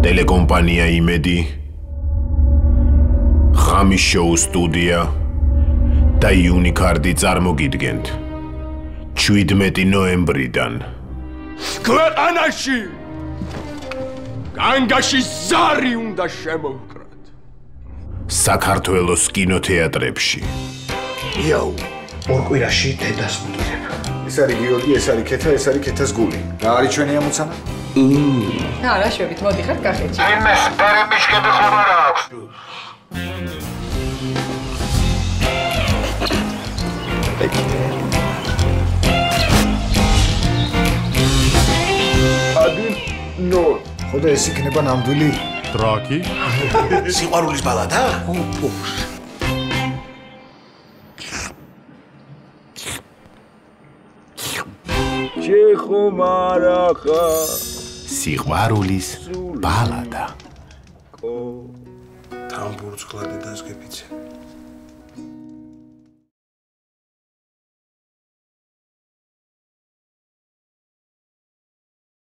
ტელეკომპანია იმედი, ღამის შოუ სტუდია და იუნიკარდი წარმოგიდგენთ 17 ნოემბრიდან. ქვეყანაში განგაში ზარი უნდა შემოვკრათ. საქართველოს კინოთეატრებში. იაუ, ორ კვირაში დედას ვუდგებ. ეს არის გიორგი, ეს არის ქეთა, ეს არის ქეთას გული. რა არის ჩვენი ამოცანა? არა, შვებით, მოდიხართ კახეთში. იმეს პერემიშკები ხომ არა აქვს? ნო, ხოდა ეს იქნება ნამდვილი დრაკი? სიყვარულის ბალადა? ჩეხომარახა სიყვარულის ბალადა. თან ბურცქლა დედას გეფიცე.